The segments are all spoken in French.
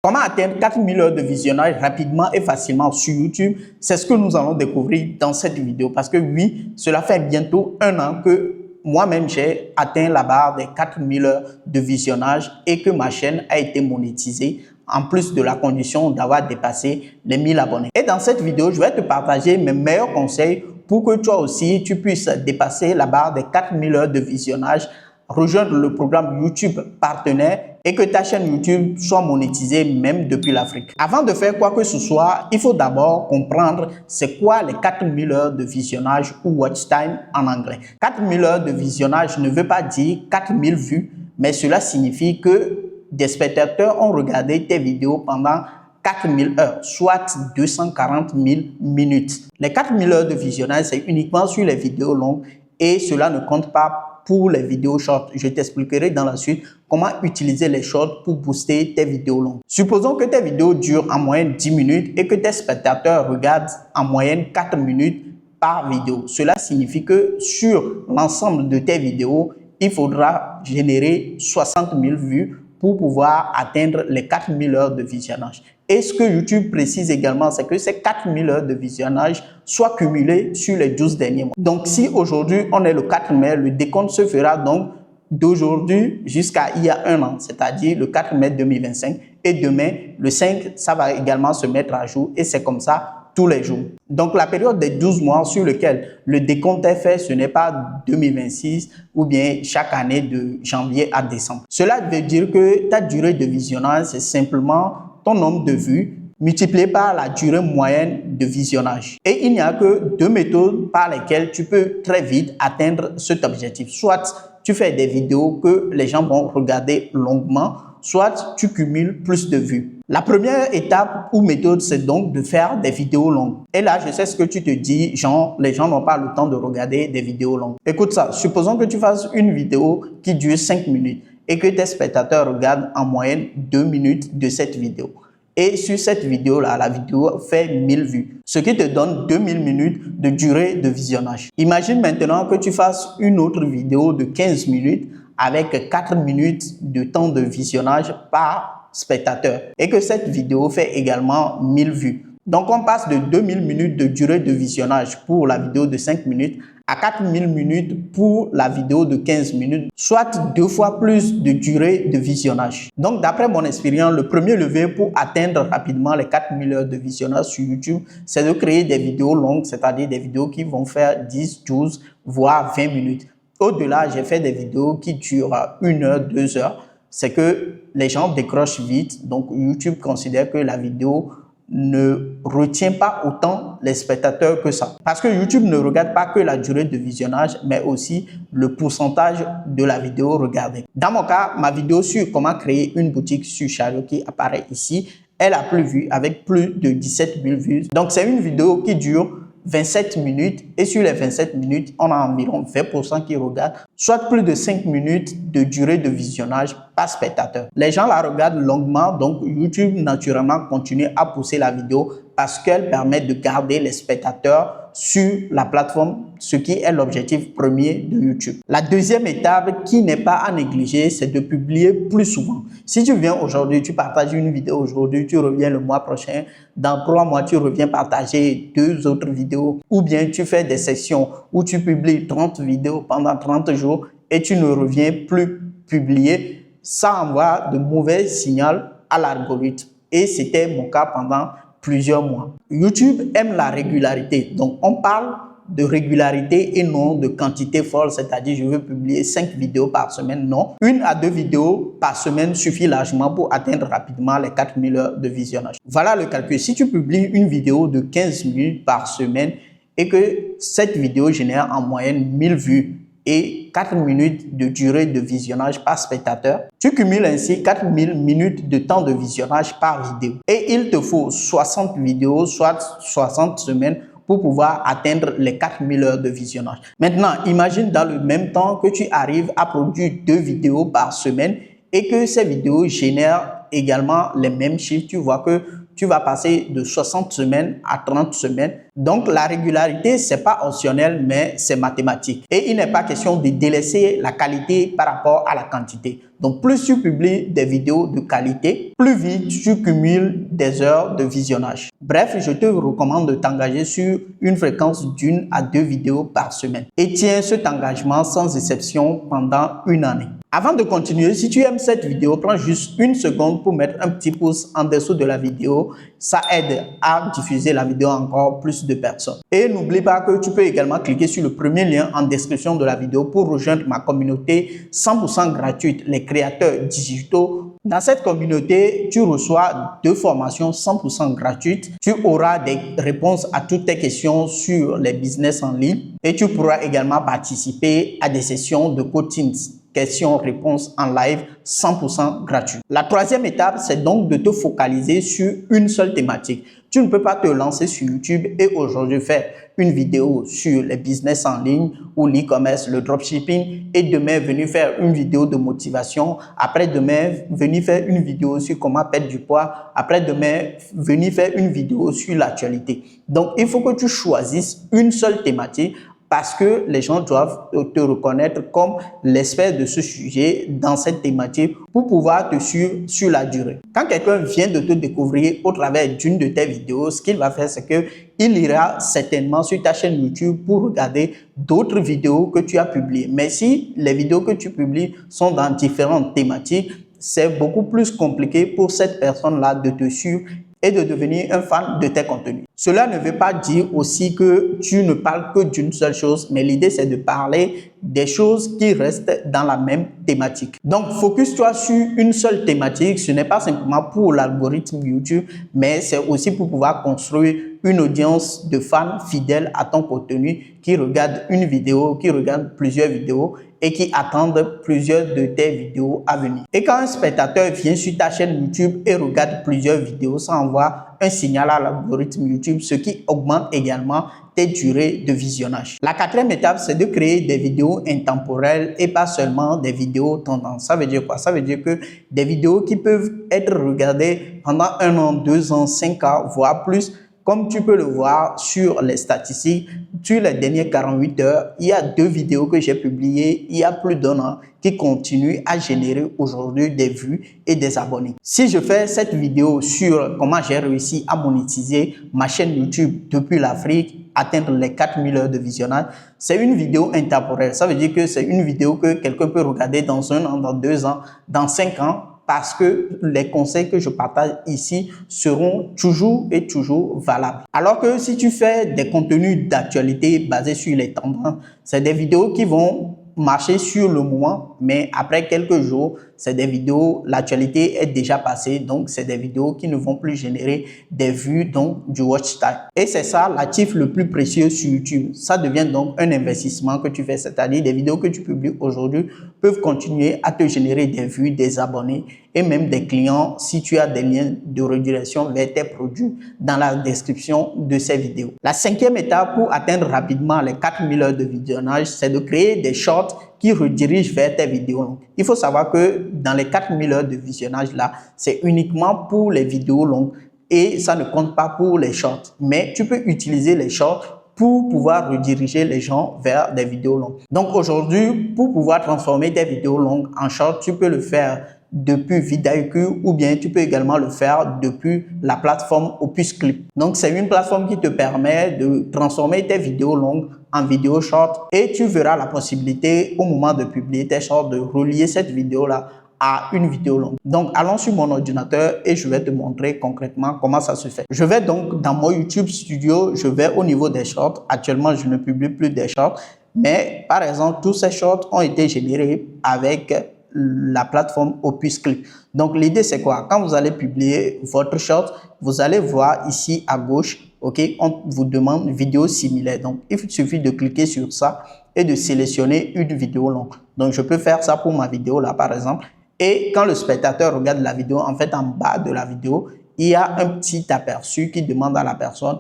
Comment atteindre 4000 heures de visionnage rapidement et facilement sur YouTube? C'est ce que nous allons découvrir dans cette vidéo parce que oui, cela fait bientôt 1 an que moi-même j'ai atteint la barre des 4000 heures de visionnage et que ma chaîne a été monétisée en plus de la condition d'avoir dépassé les 1000 abonnés. Et dans cette vidéo, je vais te partager mes meilleurs conseils pour que toi aussi tu puisses dépasser la barre des 4000 heures de visionnage, rejoindre le programme YouTube partenaire et que ta chaîne YouTube soit monétisée même depuis l'Afrique. Avant de faire quoi que ce soit, il faut d'abord comprendre c'est quoi les 4000 heures de visionnage ou watch time en anglais. 4000 heures de visionnage ne veut pas dire 4000 vues, mais cela signifie que des spectateurs ont regardé tes vidéos pendant 4000 heures, soit 240 000 minutes. Les 4000 heures de visionnage, c'est uniquement sur les vidéos longues et cela ne compte pas pour les vidéos short. Je t'expliquerai dans la suite comment utiliser les shorts pour booster tes vidéos longues. Supposons que tes vidéos durent en moyenne 10 minutes et que tes spectateurs regardent en moyenne 4 minutes par vidéo. Cela signifie que sur l'ensemble de tes vidéos, il faudra générer 60 000 vues pour pouvoir atteindre les 4000 heures de visionnage. Et ce que YouTube précise également, c'est que ces 4000 heures de visionnage soient cumulées sur les 12 derniers mois. Donc, si aujourd'hui, on est le 4 mai, le décompte se fera donc d'aujourd'hui jusqu'à il y a 1 an, c'est-à-dire le 4 mai 2025. Et demain, le 5, ça va également se mettre à jour et c'est comme ça tous les jours. Donc, la période des 12 mois sur lequel le décompte est fait, ce n'est pas 2026 ou bien chaque année de janvier à décembre. Cela veut dire que ta durée de visionnage, c'est simplement ton nombre de vues multiplié par la durée moyenne de visionnage. Et il n'y a que 2 méthodes par lesquelles tu peux très vite atteindre cet objectif. Soit tu fais des vidéos que les gens vont regarder longuement, soit tu cumules plus de vues. La première étape ou méthode, c'est donc de faire des vidéos longues. Et là, je sais ce que tu te dis, genre, les gens n'ont pas le temps de regarder des vidéos longues. Écoute ça, supposons que tu fasses une vidéo qui dure 5 minutes et que tes spectateurs regardent en moyenne 2 minutes de cette vidéo. Et sur cette vidéo-là, la vidéo fait 1000 vues, ce qui te donne 2000 minutes de durée de visionnage. Imagine maintenant que tu fasses une autre vidéo de 15 minutes avec 4 minutes de temps de visionnage par spectateur et que cette vidéo fait également 1000 vues. Donc, on passe de 2000 minutes de durée de visionnage pour la vidéo de 5 minutes à 4000 minutes pour la vidéo de 15 minutes, soit 2 fois plus de durée de visionnage. Donc, d'après mon expérience, le premier levier pour atteindre rapidement les 4000 heures de visionnage sur YouTube, c'est de créer des vidéos longues, c'est-à-dire des vidéos qui vont faire 10, 12, voire 20 minutes. Au-delà, j'ai fait des vidéos qui durent 1 heure, 2 heures. C'est que les gens décrochent vite. Donc, YouTube considère que la vidéo ne retient pas autant les spectateurs que ça. Parce que YouTube ne regarde pas que la durée de visionnage, mais aussi le pourcentage de la vidéo regardée. Dans mon cas, ma vidéo sur comment créer une boutique sur Chariot qui apparaît ici, elle a plus vu avec plus de 17 000 vues. Donc, c'est une vidéo qui dure 27 minutes et sur les 27 minutes, on a environ 20% qui regardent, soit plus de 5 minutes de durée de visionnage par spectateur. Les gens la regardent longuement, donc YouTube naturellement continue à pousser la vidéo parce qu'elle permet de garder les spectateurs sur la plateforme, ce qui est l'objectif premier de YouTube. La deuxième étape qui n'est pas à négliger, c'est de publier plus souvent. Si tu viens aujourd'hui, tu partages une vidéo aujourd'hui, tu reviens le mois prochain, dans 3 mois, tu reviens partager 2 autres vidéos, ou bien tu fais des sessions où tu publies 30 vidéos pendant 30 jours et tu ne reviens plus publier, ça envoie de mauvais signaux à l'algorithme. Et c'était mon cas pendant plusieurs mois. YouTube aime la régularité. Donc, on parle de régularité et non de quantité folle, c'est-à-dire je veux publier 5 vidéos par semaine. Non, 1 à 2 vidéos par semaine suffit largement pour atteindre rapidement les 4000 heures de visionnage. Voilà le calcul. Si tu publies une vidéo de 15 minutes par semaine et que cette vidéo génère en moyenne 1000 vues et 4 minutes de durée de visionnage par spectateur, tu cumules ainsi 4000 minutes de temps de visionnage par vidéo. Et il te faut 60 vidéos, soit 60 semaines pour pouvoir atteindre les 4000 heures de visionnage. Maintenant, imagine dans le même temps que tu arrives à produire 2 vidéos par semaine et que ces vidéos génèrent également les mêmes chiffres. Tu vois que tu vas passer de 60 semaines à 30 semaines. Donc, la régularité, c'est pas optionnel, mais c'est mathématique. Et il n'est pas question de délaisser la qualité par rapport à la quantité. Donc, plus tu publies des vidéos de qualité, plus vite tu cumules des heures de visionnage. Bref, je te recommande de t'engager sur une fréquence d'1 à 2 vidéos par semaine. Et tiens cet engagement sans exception pendant une année. Avant de continuer, si tu aimes cette vidéo, prends juste une seconde pour mettre un petit pouce en dessous de la vidéo. Ça aide à diffuser la vidéo à encore plus de personnes. Et n'oublie pas que tu peux également cliquer sur le premier lien en description de la vidéo pour rejoindre ma communauté 100% gratuite, les créateurs digitaux. Dans cette communauté, tu reçois 2 formations 100% gratuites. Tu auras des réponses à toutes tes questions sur les business en ligne et tu pourras également participer à des sessions de coaching, questions-réponses en live 100% gratuit. La troisième étape, c'est donc de te focaliser sur une seule thématique. Tu ne peux pas te lancer sur YouTube et aujourd'hui faire une vidéo sur les business en ligne ou l'e-commerce, le dropshipping et demain venir faire une vidéo de motivation, après-demain venir faire une vidéo sur comment perdre du poids, après-demain venir faire une vidéo sur l'actualité. Donc, il faut que tu choisisses une seule thématique parce que les gens doivent te reconnaître comme l'expert de ce sujet dans cette thématique pour pouvoir te suivre sur la durée. Quand quelqu'un vient de te découvrir au travers d'une de tes vidéos, ce qu'il va faire, c'est qu'il ira certainement sur ta chaîne YouTube pour regarder d'autres vidéos que tu as publiées. Mais si les vidéos que tu publies sont dans différentes thématiques, c'est beaucoup plus compliqué pour cette personne-là de te suivre et de devenir un fan de tes contenus. Cela ne veut pas dire aussi que tu ne parles que d'une seule chose, mais l'idée c'est de parler des choses qui restent dans la même thématique. Donc, focus-toi sur une seule thématique. Ce n'est pas simplement pour l'algorithme YouTube, mais c'est aussi pour pouvoir construire une audience de fans fidèles à ton contenu qui regardent une vidéo, qui regardent plusieurs vidéos et qui attendent plusieurs de tes vidéos à venir. Et quand un spectateur vient sur ta chaîne YouTube et regarde plusieurs vidéos, ça envoie un signal à l'algorithme YouTube, ce qui augmente également tes durées de visionnage. La quatrième étape, c'est de créer des vidéos intemporelles et pas seulement des vidéos tendances. Ça veut dire quoi? Ça veut dire que des vidéos qui peuvent être regardées pendant 1 an, 2 ans, 5 ans, voire plus. Comme tu peux le voir sur les statistiques, sur les dernières 48 heures, il y a 2 vidéos que j'ai publiées il y a plus d'1 an qui continuent à générer aujourd'hui des vues et des abonnés. Si je fais cette vidéo sur comment j'ai réussi à monétiser ma chaîne YouTube depuis l'Afrique, atteindre les 4000 heures de visionnage, c'est une vidéo intemporelle. Ça veut dire que c'est une vidéo que quelqu'un peut regarder dans 1 an, dans 2 ans, dans 5 ans, parce que les conseils que je partage ici seront toujours et toujours valables. Alors que si tu fais des contenus d'actualité basés sur les tendances, c'est des vidéos qui vont marcher sur le moment, mais après quelques jours, c'est des vidéos, l'actualité est déjà passée, donc c'est des vidéos qui ne vont plus générer des vues, donc du watch time. Et c'est ça l'actif le plus précieux sur YouTube. Ça devient donc un investissement que tu fais, c'est-à-dire des vidéos que tu publies aujourd'hui peuvent continuer à te générer des vues, des abonnés et même des clients si tu as des liens de redirection vers tes produits dans la description de ces vidéos. La 5e étape pour atteindre rapidement les 4000 heures de visionnage, c'est de créer des shorts qui redirigent vers tes vidéos longues. Il faut savoir que dans les 4000 heures de visionnage là, c'est uniquement pour les vidéos longues et ça ne compte pas pour les shorts. Mais tu peux utiliser les shorts pour pouvoir rediriger les gens vers des vidéos longues. Donc aujourd'hui, pour pouvoir transformer tes vidéos longues en shorts, tu peux le faire depuis Vidaiku ou bien tu peux également le faire depuis la plateforme Opus Clip. Donc c'est une plateforme qui te permet de transformer tes vidéos longues en vidéos short et tu verras la possibilité au moment de publier tes shorts de relier cette vidéo là à une vidéo longue. Donc allons sur mon ordinateur et je vais te montrer concrètement comment ça se fait. Je vais donc dans mon YouTube Studio, je vais au niveau des shorts. Actuellement je ne publie plus des shorts, mais par exemple tous ces shorts ont été générés avec la plateforme Opus Clip. Donc l'idée c'est quoi? Quand vous allez publier votre short, vous allez voir ici à gauche, ok, on vous demande vidéo similaire. Donc il suffit de cliquer sur ça et de sélectionner une vidéo longue. Donc je peux faire ça pour ma vidéo là par exemple. Et quand le spectateur regarde la vidéo, en fait en bas de la vidéo, il y a un petit aperçu qui demande à la personne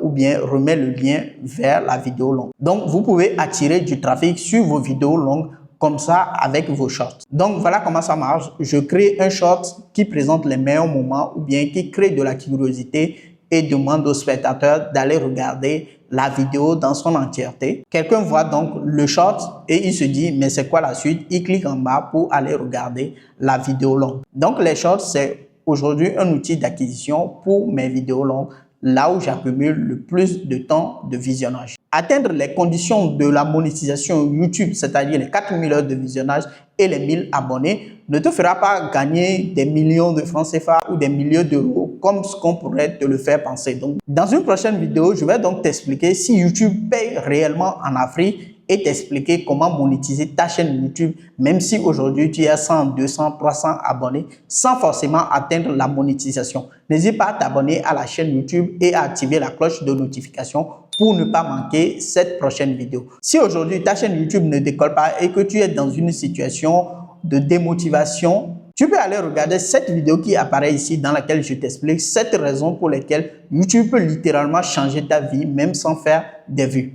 ou bien remet le lien vers la vidéo longue. Donc vous pouvez attirer du trafic sur vos vidéos longues comme ça avec vos shorts. Donc voilà comment ça marche. Je crée un short qui présente les meilleurs moments ou bien qui crée de la curiosité et demande aux spectateurs d'aller regarder la vidéo dans son entièreté. Quelqu'un voit donc le short et il se dit mais c'est quoi la suite? Il clique en bas pour aller regarder la vidéo longue. Donc les shorts, c'est aujourd'hui un outil d'acquisition pour mes vidéos longues, là où j'accumule le plus de temps de visionnage. Atteindre les conditions de la monétisation YouTube, c'est-à-dire les 4000 heures de visionnage et les 1000 abonnés, ne te fera pas gagner des millions de francs CFA ou des milliers d'euros comme ce qu'on pourrait te le faire penser. Donc, dans une prochaine vidéo, je vais donc t'expliquer si YouTube paye réellement en Afrique et t'expliquer comment monétiser ta chaîne YouTube, même si aujourd'hui tu as 100, 200, 300 abonnés, sans forcément atteindre la monétisation. N'hésite pas à t'abonner à la chaîne YouTube et à activer la cloche de notification pour ne pas manquer cette prochaine vidéo. Si aujourd'hui ta chaîne YouTube ne décolle pas et que tu es dans une situation de démotivation, tu peux aller regarder cette vidéo qui apparaît ici dans laquelle je t'explique 7 raisons pour lesquelles YouTube peut littéralement changer ta vie même sans faire des vues.